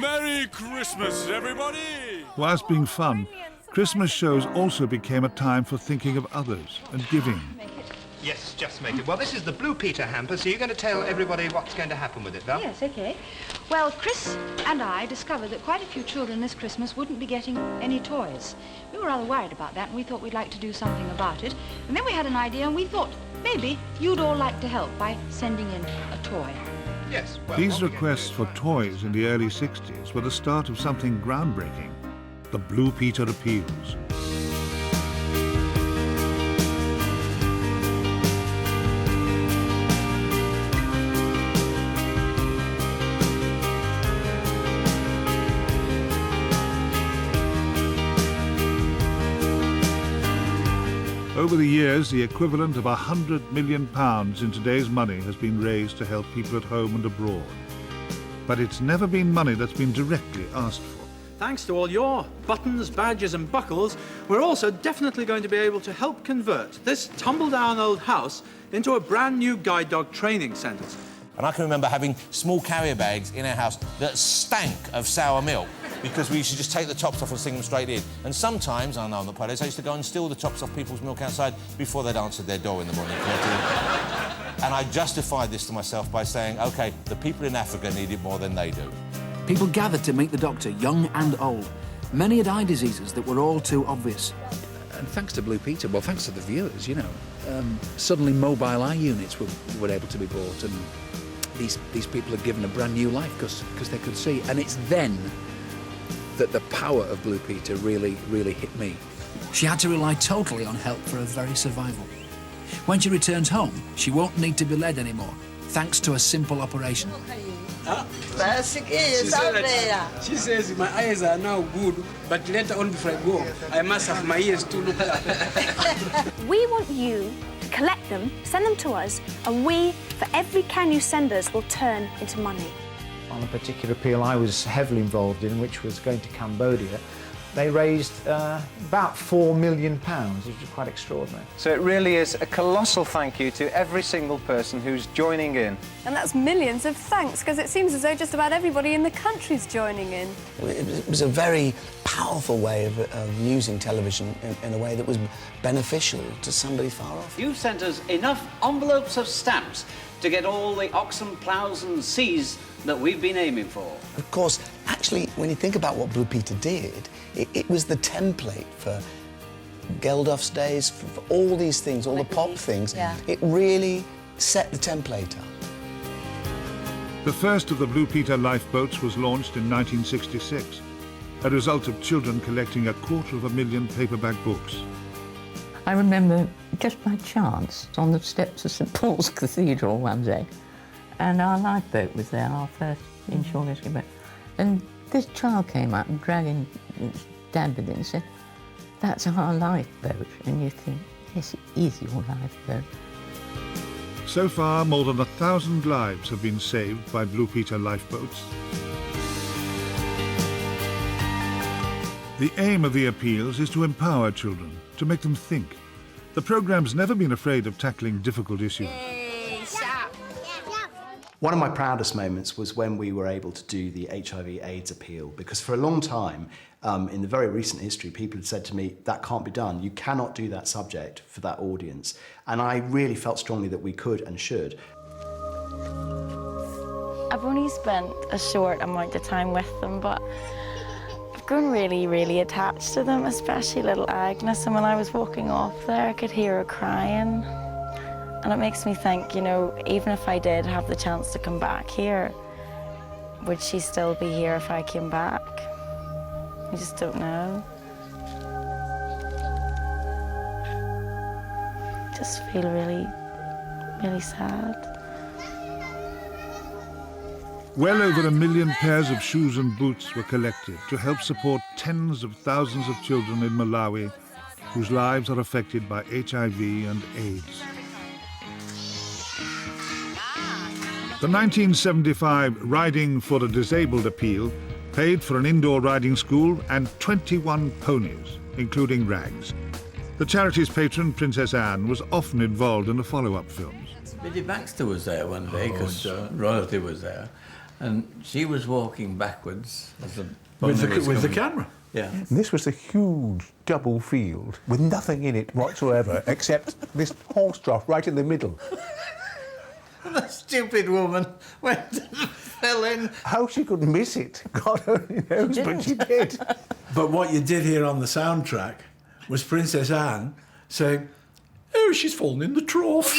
Merry Christmas, everybody! Whilst being fun, Christmas shows also became a time for thinking of others and giving. Yes, just make it. Well, this is the Blue Peter hamper, so you're going to tell everybody what's going to happen with it, Val? Yes, OK. Well, Chris and I discovered that quite a few children this Christmas wouldn't be getting any toys. We were rather worried about that, and we thought we'd like to do something about it. And then we had an idea, and we thought maybe you'd all like to help by sending in a toy. Yes. Well, These requests for toys in the early 60s were the start of something groundbreaking, the Blue Peter Appeals. Over the years, the equivalent of £100 million in today's money has been raised to help people at home and abroad. But it's never been money that's been directly asked for. Thanks to all your buttons, badges and buckles, we're also definitely going to be able to help convert this tumble-down old house into a brand new guide dog training centre. And I can remember having small carrier bags in our house that stank of sour milk because we used to just take the tops off and sling them straight in. And sometimes, I know I'm not proud of this, I used to go and steal the tops off people's milk outside before they'd answered their door in the morning. And I justified this to myself by saying, OK, the people in Africa need it more than they do. People gathered to meet the doctor, young and old. Many had eye diseases that were all too obvious. And thanks to Blue Peter, well, thanks to the viewers, you know, suddenly mobile eye units were able to be bought, and these people are given a brand new life because they could see. And it's then that the power of Blue Peter really hit me. She had to rely totally on help for her very survival. When she returns home, she won't need to be led anymore, thanks to a simple operation. She says my eyes are now good, but later on before I go, I must have my ears to look at. We want you to collect them, send them to us, and we, for every can you send us, will turn into money. On a particular appeal I was heavily involved in, which was going to Cambodia, they raised about £4 million, which is quite extraordinary. So it really is a colossal thank you to every single person who's joining in. And that's millions of thanks, because it seems as though just about everybody in the country's joining in. It was a very powerful way of using television in a way that was beneficial to somebody far off. You've sent us enough envelopes of stamps to get all the oxen, ploughs and seas that we've been aiming for. Of course, actually, when you think about what Blue Peter did, it was the template for Geldof's days, for all these things, all the pop things. Yeah. It really set the template up. The first of the Blue Peter lifeboats was launched in 1966, a result of children collecting 250,000 paperback books. I remember, just by chance, on the steps of St Paul's Cathedral one day, and our lifeboat was there, our first inshore rescue boat. And this child came up and dragging his dad with it and said, "That's our lifeboat." And you think, yes, it is your lifeboat. So far, more than 1,000 lives have been saved by Blue Peter lifeboats. The aim of the appeals is to empower children, to make them think. The programme's never been afraid of tackling difficult issues. One of my proudest moments was when we were able to do the HIV/AIDS appeal, because for a long time, in the very recent history, people had said to me, that can't be done. You cannot do that subject for that audience. And I really felt strongly that we could and should. I've only spent a short amount of time with them, but I've grown really attached to them, especially little Agnes. And when I was walking off there, I could hear her crying. And it makes me think, you know, even if I did have the chance to come back here, would she still be here if I came back? You just don't know. Just feel really sad. Well over 1 million pairs of shoes and boots were collected to help support tens of thousands of children in Malawi whose lives are affected by HIV and AIDS. The 1975 Riding for the Disabled appeal paid for an indoor riding school and 21 ponies, including Rags. The charity's patron, Princess Anne, was often involved in the follow-up films. Biddy Baxter was there one day because royalty was there, and she was walking backwards as the With pony was the coming. camera. Yeah. And this was a huge double field with nothing in it whatsoever except this horse trough right in the middle. The stupid woman went and fell in. How she could miss it, God only knows, but she did. But what you did hear on the soundtrack was Princess Anne saying, "Oh, she's fallen in the trough."